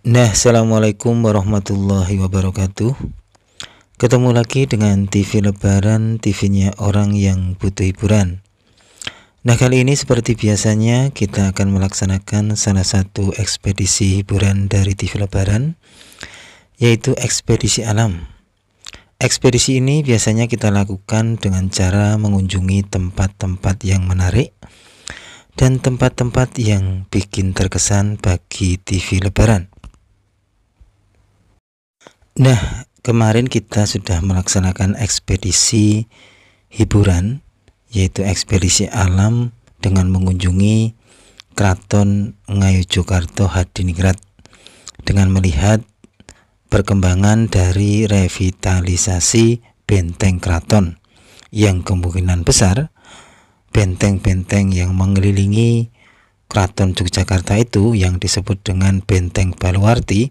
Assalamualaikum warahmatullahi wabarakatuh. Ketemu lagi dengan TV Lebaran, TV-nya orang yang butuh hiburan. Kali ini seperti biasanya kita akan melaksanakan salah satu ekspedisi hiburan dari TV Lebaran, yaitu ekspedisi alam. Ekspedisi ini biasanya kita lakukan dengan cara mengunjungi tempat-tempat yang menarik dan tempat-tempat yang bikin terkesan bagi TV Lebaran. Kemarin kita sudah melaksanakan ekspedisi hiburan, yaitu ekspedisi alam dengan mengunjungi Kraton Ngayogyakarta Hadiningrat dengan melihat perkembangan dari revitalisasi benteng keraton yang kemungkinan besar benteng-benteng yang mengelilingi Keraton Yogyakarta itu yang disebut dengan Benteng Baluarti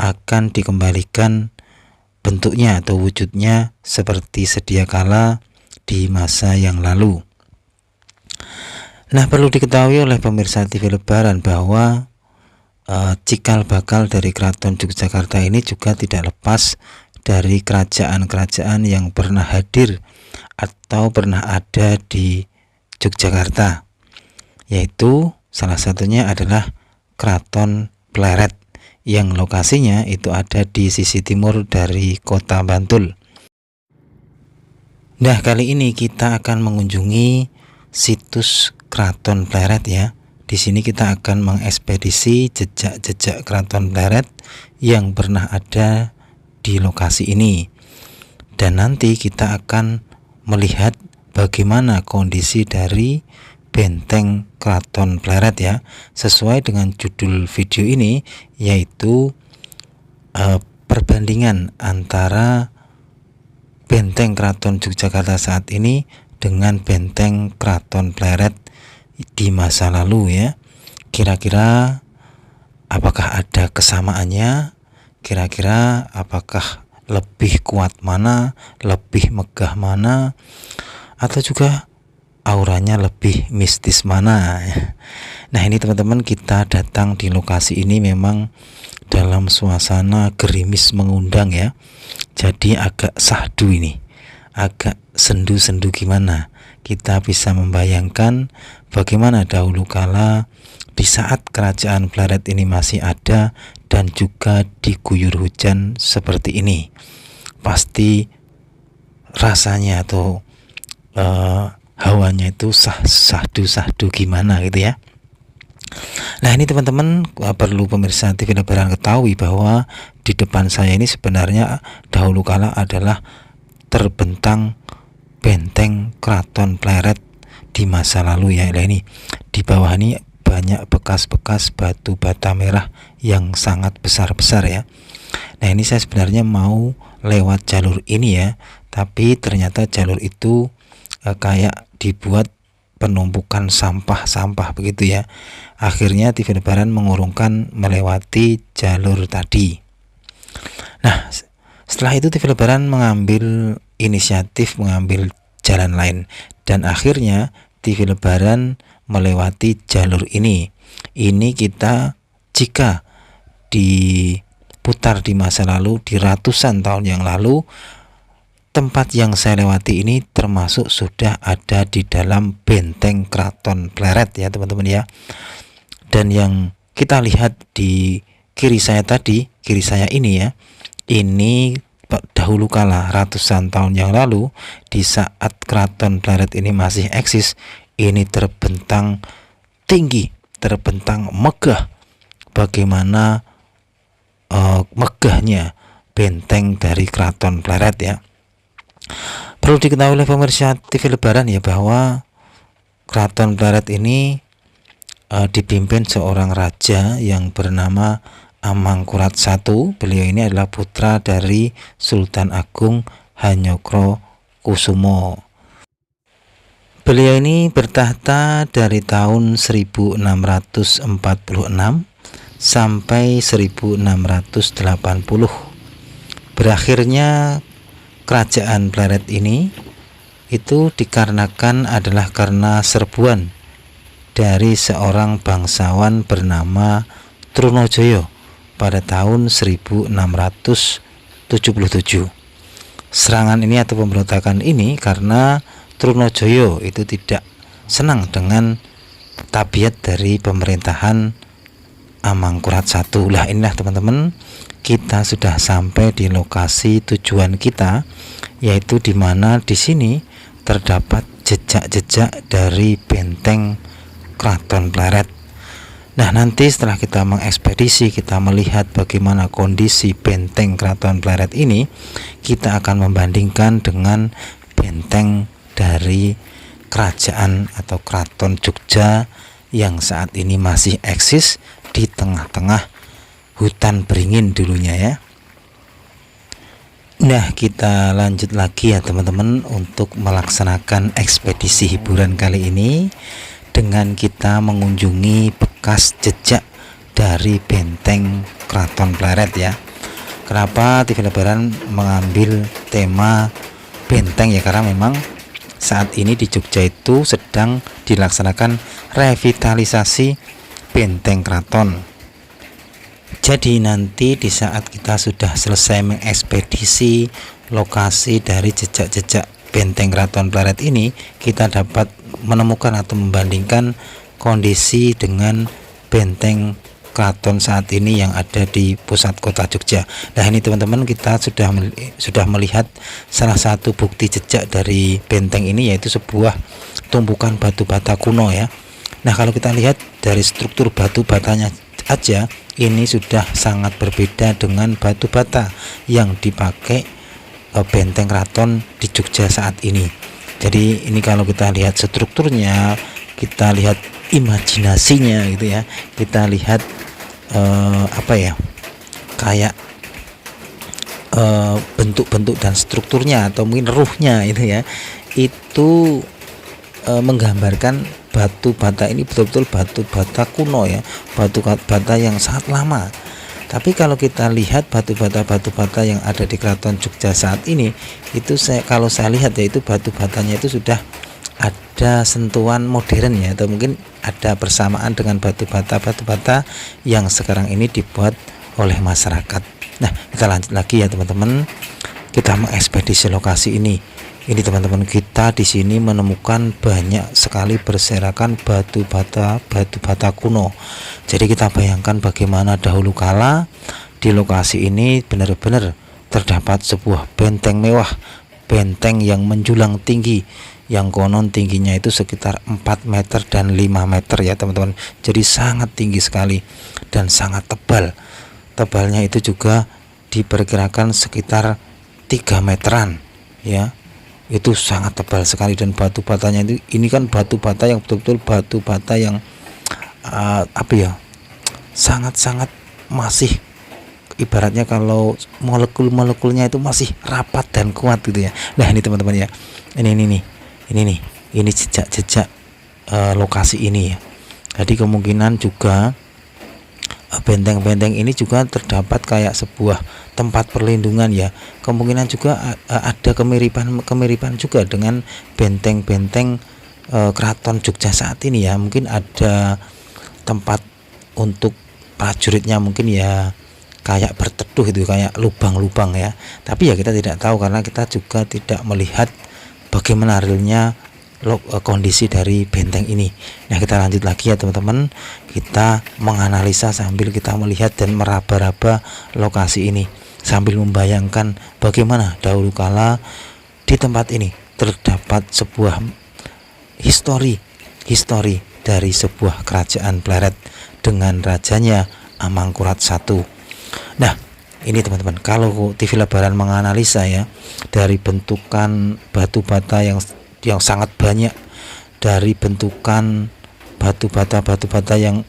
akan dikembalikan bentuknya atau wujudnya seperti sedia kala di masa yang lalu. Perlu diketahui oleh pemirsa TV Lebaran bahwa cikal bakal dari Keraton Yogyakarta ini juga tidak lepas dari kerajaan-kerajaan yang pernah hadir atau pernah ada di Yogyakarta, yaitu salah satunya adalah Keraton Pleret yang lokasinya itu ada di sisi timur dari kota Bantul. Kali ini kita akan mengunjungi situs Keraton Pleret ya. Di sini kita akan mengekspedisi jejak-jejak Keraton Pleret yang pernah ada di lokasi ini. Dan nanti kita akan melihat bagaimana kondisi dari Benteng Keraton Pleret ya, sesuai dengan judul video ini, yaitu perbandingan antara Benteng Keraton Yogyakarta saat ini dengan Benteng Keraton Pleret di masa lalu ya. Kira-kira apakah ada kesamaannya? Kira-kira apakah lebih kuat mana, lebih megah mana, atau juga auranya lebih mistis mana? Ini teman-teman, kita datang di lokasi ini memang dalam suasana gerimis mengundang ya. Jadi agak sahdu ini, agak sendu-sendu gimana. Kita bisa membayangkan bagaimana dahulu kala di saat kerajaan Pleret ini masih ada dan juga diguyur hujan seperti ini. Pasti rasanya atau hawanya itu sahdu gimana gitu ya. Ini teman-teman, perlu pemirsa TV Lebaran ketahui bahwa di depan saya ini sebenarnya dahulu kala adalah terbentang Benteng Keraton Pleret di masa lalu ya. Ini di bawah ini banyak bekas-bekas batu bata merah yang sangat besar-besar ya. Ini saya sebenarnya mau lewat jalur ini ya, tapi ternyata jalur itu kayak dibuat penumpukan sampah-sampah begitu ya. Akhirnya TV Lebaran mengurungkan melewati jalur tadi. Setelah itu TV Lebaran mengambil inisiatif mengambil jalan lain, dan akhirnya TV Lebaran melewati jalur ini. Ini kita jika diputar di masa lalu, di ratusan tahun yang lalu, tempat yang saya lewati ini termasuk sudah ada di dalam Benteng Keraton Pleret ya teman-teman ya. Dan yang kita lihat di kiri saya ini ya, ini dahulu kala ratusan tahun yang lalu, di saat Keraton Pleret ini masih eksis, ini terbentang tinggi, terbentang megah. Bagaimana megahnya benteng dari Keraton Pleret ya. Perlu diketahui oleh pemirsa TV Lebaran ya bahwa Keraton Pleret ini dipimpin seorang raja yang bernama Amangkurat I. Beliau ini adalah putra dari Sultan Agung Hanyokrokusumo. Beliau ini bertahta dari tahun 1646 sampai 1680. Berakhirnya kerajaan Pleret ini itu dikarenakan adalah karena serbuan dari seorang bangsawan bernama Trunojoyo pada tahun 1677. Serangan ini atau pemberontakan ini karena Trunojoyo itu tidak senang dengan tabiat dari pemerintahan Amangkurat I. Lah inilah teman-teman, kita sudah sampai di lokasi tujuan kita, yaitu di mana di sini terdapat jejak-jejak dari benteng Keraton Pleret. Nah, nanti setelah kita mengekspedisi, kita melihat bagaimana kondisi benteng Keraton Pleret ini, kita akan membandingkan dengan benteng dari kerajaan atau Keraton Jogja yang saat ini masih eksis di tengah-tengah hutan beringin dulunya ya. Nah, kita lanjut lagi ya teman-teman untuk melaksanakan ekspedisi hiburan kali ini dengan kita mengunjungi bekas jejak dari benteng Keraton Pleret ya. Kenapa TV Lebaran mengambil tema benteng ya, karena memang saat ini di Jogja itu sedang dilaksanakan revitalisasi benteng keraton. Jadi nanti di saat kita sudah selesai mengekspedisi lokasi dari jejak-jejak benteng Keraton Pleret ini, kita dapat menemukan atau membandingkan kondisi dengan benteng keraton saat ini yang ada di pusat kota Jogja. Nah ini teman-teman, kita sudah melihat salah satu bukti jejak dari benteng ini, yaitu sebuah tumpukan batu bata kuno ya. Nah kalau kita lihat dari struktur batu batanya aja, ini sudah sangat berbeda dengan batu bata yang dipakai benteng keraton di Jogja saat ini. Jadi ini kalau kita lihat strukturnya, kita lihat imajinasinya gitu ya, kita lihat kayak bentuk-bentuk dan strukturnya atau mungkin ruhnya itu ya, itu menggambarkan batu bata ini betul-betul batu bata kuno ya, batu bata yang sangat lama. Tapi kalau kita lihat batu bata yang ada di Keraton Jogja saat ini, itu kalau saya lihat ya, itu batu batanya itu sudah ada sentuhan modern ya, atau mungkin ada bersamaan dengan batu bata yang sekarang ini dibuat oleh masyarakat. Nah, kita lanjut lagi ya teman-teman. Kita mengekspedisi lokasi ini. Ini teman-teman, kita di sini menemukan banyak sekali berserakan batu bata kuno. Jadi kita bayangkan bagaimana dahulu kala di lokasi ini benar-benar terdapat sebuah benteng mewah, benteng yang menjulang tinggi, yang konon tingginya itu sekitar 4 meter dan 5 meter ya teman-teman. Jadi sangat tinggi sekali dan sangat tebal. Tebalnya itu juga diperkirakan sekitar 3 meteran ya. Itu sangat tebal sekali, dan batu batanya ini kan batu bata yang betul-betul batu bata yang sangat-sangat masih, ibaratnya kalau molekul-molekulnya itu masih rapat dan kuat gitu ya. Nah ini teman-teman ya, ini jejak-jejak lokasi ini ya. Jadi kemungkinan juga benteng-benteng ini juga terdapat kayak sebuah tempat perlindungan ya. Kemungkinan juga ada kemiripan juga dengan benteng-benteng Keraton Jogja saat ini ya. Mungkin ada tempat untuk prajuritnya, mungkin ya kayak berteduh itu, kayak lubang-lubang ya. Tapi ya kita tidak tahu karena kita juga tidak melihat bagaimana realnya kondisi dari benteng ini. Nah kita lanjut lagi ya teman-teman, kita menganalisa sambil kita melihat dan meraba-raba lokasi ini sambil membayangkan bagaimana dahulu kala di tempat ini terdapat sebuah histori dari sebuah kerajaan Pleret dengan rajanya Amangkurat I. Nah ini teman-teman, kalau TV Lebaran menganalisa ya, dari bentukan batu bata yang sangat banyak, dari bentukan batu bata yang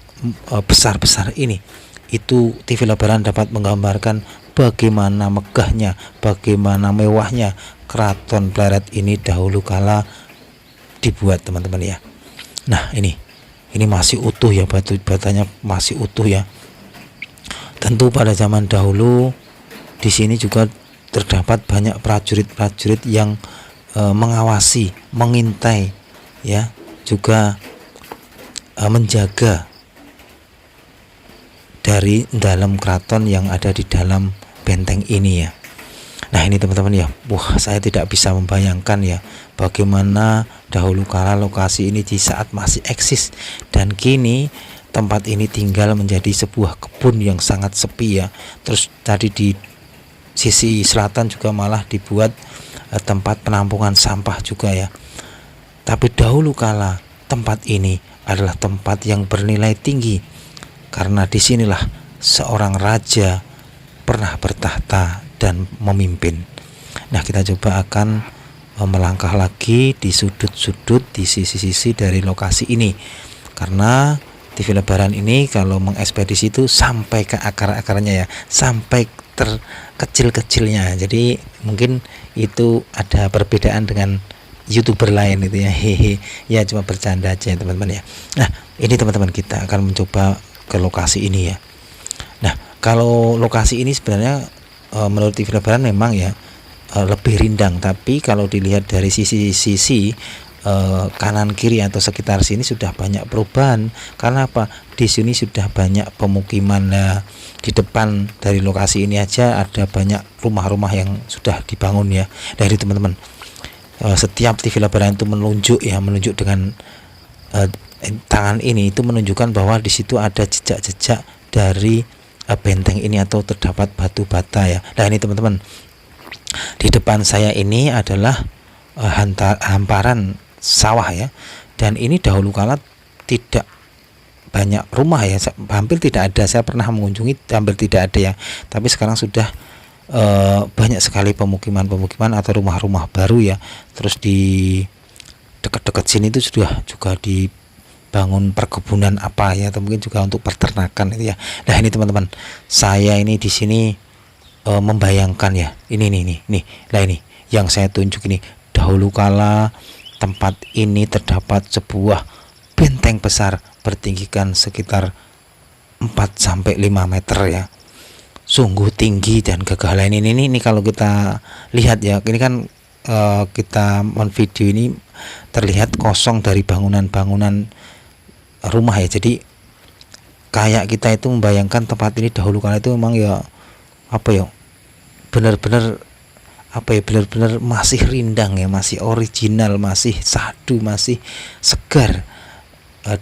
besar-besar ini, itu TV Lebaran dapat menggambarkan bagaimana megahnya, bagaimana mewahnya Keraton Pleret ini dahulu kala dibuat teman-teman ya. Nah ini masih utuh ya, batu batanya masih utuh ya. Tentu pada zaman dahulu di sini juga terdapat banyak prajurit-prajurit yang mengawasi, mengintai ya, juga menjaga dari dalam keraton yang ada di dalam benteng ini ya. Nah ini teman-teman ya, wah saya tidak bisa membayangkan ya bagaimana dahulu kala lokasi ini di saat masih eksis, dan kini tempat ini tinggal menjadi sebuah kebun yang sangat sepi ya. Terus tadi di sisi selatan juga malah dibuat tempat penampungan sampah juga ya. Tapi dahulu kala tempat ini adalah tempat yang bernilai tinggi, karena disinilah seorang raja pernah bertahta dan memimpin. Nah kita coba akan melangkah lagi di sudut-sudut, di sisi-sisi dari lokasi ini, karena TV Lebaran ini kalau mengekspedisi itu sampai ke akar-akarnya ya, sampai terkecil-kecilnya. Jadi mungkin itu ada perbedaan dengan YouTuber lain itu ya. Hehe. Ya cuma bercanda aja ya teman-teman ya. Nah ini teman-teman, kita akan mencoba ke lokasi ini ya. Nah kalau lokasi ini sebenarnya menurut TV Lebaran memang ya lebih rindang, tapi kalau dilihat dari sisi-sisi kanan kiri atau sekitar sini sudah banyak perubahan. Karena apa? Di sini sudah banyak pemukiman. Nah, di depan dari lokasi ini aja ada banyak rumah-rumah yang sudah dibangun ya. Dari teman-teman, setiap TV Lebaran itu menunjuk dengan tangan ini, itu menunjukkan bahwa di situ ada jejak-jejak dari benteng ini atau terdapat batu bata ya. Nah ini teman-teman, di depan saya ini adalah hamparan sawah ya, dan ini dahulu kala tidak banyak rumah ya, hampir tidak ada. Saya pernah mengunjungi, hampir tidak ada ya, tapi sekarang sudah banyak sekali pemukiman atau rumah-rumah baru ya. Terus di dekat-dekat sini itu sudah juga dibangun perkebunan apa ya, atau mungkin juga untuk peternakan itu ya. Nah ini teman-teman, saya ini di sini membayangkan ya, ini lah ini yang saya tunjuk ini. Dahulu kala tempat ini terdapat sebuah benteng besar bertinggikan sekitar 4-5 meter ya. Sungguh tinggi dan gagah. Lain ini kalau kita lihat ya, ini kan kita video ini terlihat kosong dari bangunan-bangunan rumah ya. Jadi kayak kita itu membayangkan tempat ini dahulu kala itu memang ya benar-benar masih rindang ya, masih original, masih sadu, masih segar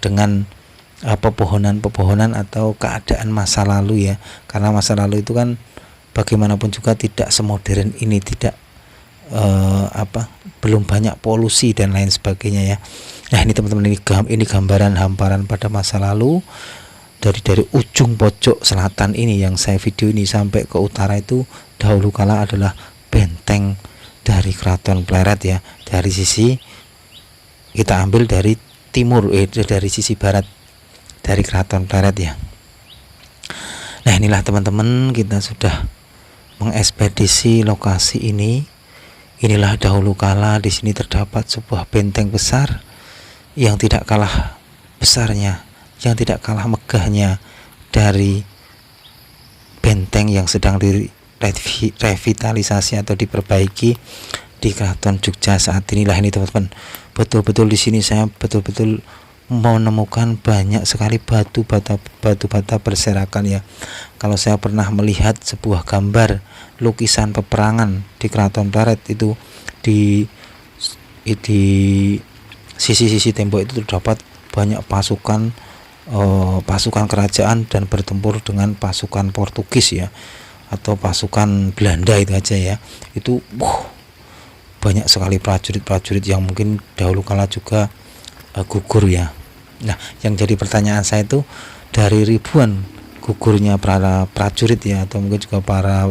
dengan pepohonan atau keadaan masa lalu ya. Karena masa lalu itu kan bagaimanapun juga tidak semodern ini, tidak belum banyak polusi dan lain sebagainya ya. Nah ini teman-teman, ini gambaran hamparan pada masa lalu. Dari ujung pojok selatan ini yang saya video ini sampai ke utara itu dahulu kala adalah benteng dari Keraton Pleret ya. Dari sisi kita ambil dari timur, dari sisi barat dari Keraton Pleret ya. Nah inilah teman-teman, kita sudah mengekspedisi lokasi ini. Inilah dahulu kala di sini terdapat sebuah benteng besar yang tidak kalah besarnya, yang tidak kalah megahnya dari benteng yang sedang direvitalisasi atau diperbaiki di Keraton Jogja saat inilah. Ini teman-teman, betul-betul di sini saya betul-betul menemukan banyak sekali batu bata berserakan ya. Kalau saya pernah melihat sebuah gambar lukisan peperangan di Keraton Pleret itu, di sisi-sisi tembok itu terdapat banyak pasukan kerajaan dan bertempur dengan pasukan Portugis ya, atau pasukan Belanda itu aja ya. Itu banyak sekali prajurit-prajurit yang mungkin dahulu kala juga gugur ya. Nah yang jadi pertanyaan saya itu, dari ribuan gugurnya para prajurit ya, atau mungkin juga para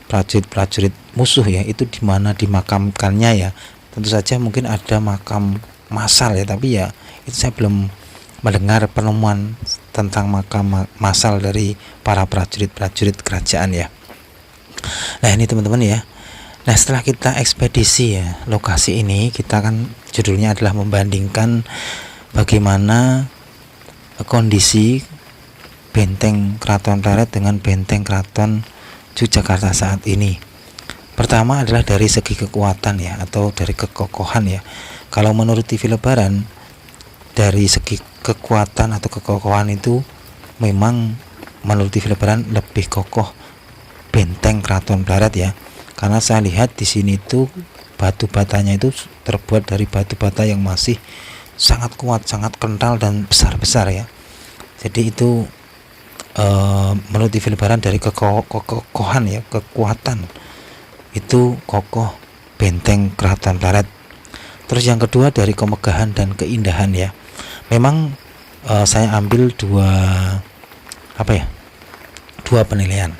prajurit musuh ya, itu di mana dimakamkannya ya. Tentu saja mungkin ada makam massal ya, tapi ya itu saya belum mendengar penemuan tentang makam massal dari para prajurit kerajaan ya. Nah ini teman-teman ya. Nah setelah kita ekspedisi ya lokasi ini, kita kan judulnya adalah membandingkan bagaimana kondisi benteng Keraton Pleret dengan benteng Keraton Yogyakarta saat ini. Pertama adalah dari segi kekuatan ya, atau dari kekokohan ya. Kalau menurut TV Lebaran, dari segi kekuatan atau kekokohan itu memang menurut TV Lebaran lebih kokoh benteng Keraton Pleret ya, karena saya lihat di sini tuh batu batanya itu terbuat dari batu bata yang masih sangat kuat, sangat kental dan besar-besar ya. Jadi itu menurut TV Lebaran dari kekokohan ya, kekuatan itu kokoh benteng Keraton Pleret. Terus yang kedua dari kemegahan dan keindahan ya. Memang saya ambil dua penilaian.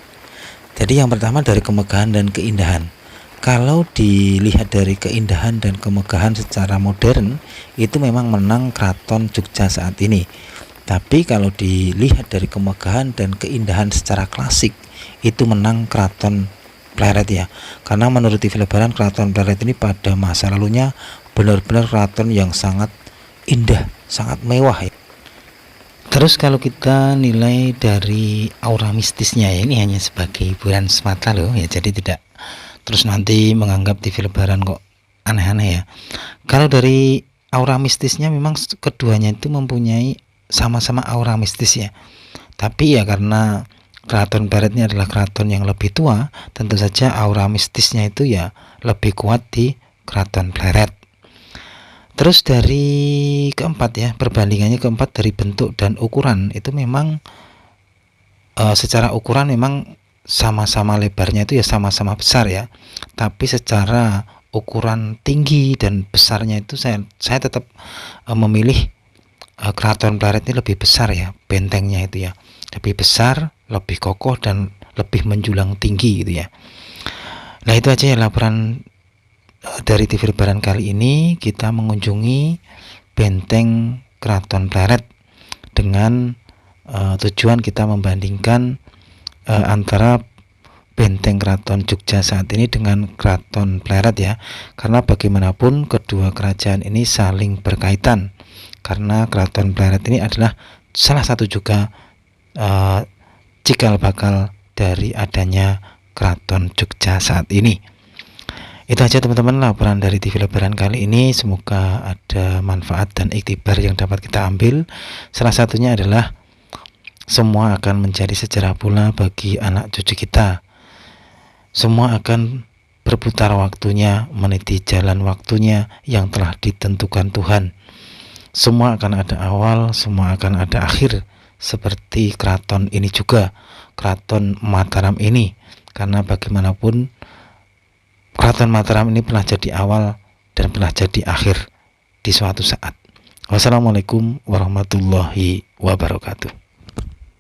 Jadi yang pertama dari kemegahan dan keindahan. Kalau dilihat dari keindahan dan kemegahan secara modern, itu memang menang Keraton Jogja saat ini. Tapi kalau dilihat dari kemegahan dan keindahan secara klasik, itu menang Keraton Pleret ya. Karena menurut TV Lebaran, Keraton Pleret ini pada masa lalunya benar-benar keraton yang sangat indah, sangat mewah ya. Terus kalau kita nilai dari aura mistisnya ya, ini hanya sebagai hiburan semata loh ya, jadi tidak terus nanti menganggap TV Lebaran kok aneh-aneh ya. Kalau dari aura mistisnya memang keduanya itu mempunyai sama-sama aura mistis ya. Tapi ya karena Keraton Pleret ini adalah keraton yang lebih tua, tentu saja aura mistisnya itu ya lebih kuat di Keraton Pleret. Terus dari keempat ya, perbandingannya keempat dari bentuk dan ukuran itu memang secara ukuran memang sama-sama lebarnya itu ya sama-sama besar ya. Tapi secara ukuran tinggi dan besarnya itu saya tetap memilih Keraton Pleret ini lebih besar ya, bentengnya itu ya. Lebih besar, lebih kokoh dan lebih menjulang tinggi gitu ya. Nah, itu aja ya laporan dari TV Lebaran kali ini. Kita mengunjungi benteng Keraton Pleret dengan tujuan kita membandingkan antara benteng Keraton Jogja saat ini dengan Keraton Pleret ya, karena bagaimanapun kedua kerajaan ini saling berkaitan, karena Keraton Pleret ini adalah salah satu juga cikal bakal dari adanya Keraton Jogja saat ini. Itu aja teman-teman laporan dari TV Lebaran kali ini. Semoga ada manfaat dan iktibar yang dapat kita ambil. Salah satunya adalah semua akan menjadi sejarah pula bagi anak cucu kita. Semua akan berputar waktunya, meniti jalan waktunya yang telah ditentukan Tuhan. Semua akan ada awal, semua akan ada akhir. Seperti keraton ini juga, Keraton Mataram ini. Karena bagaimanapun Keraton Mataram ini pernah jadi awal dan pernah jadi akhir di suatu saat. Wassalamualaikum warahmatullahi wabarakatuh.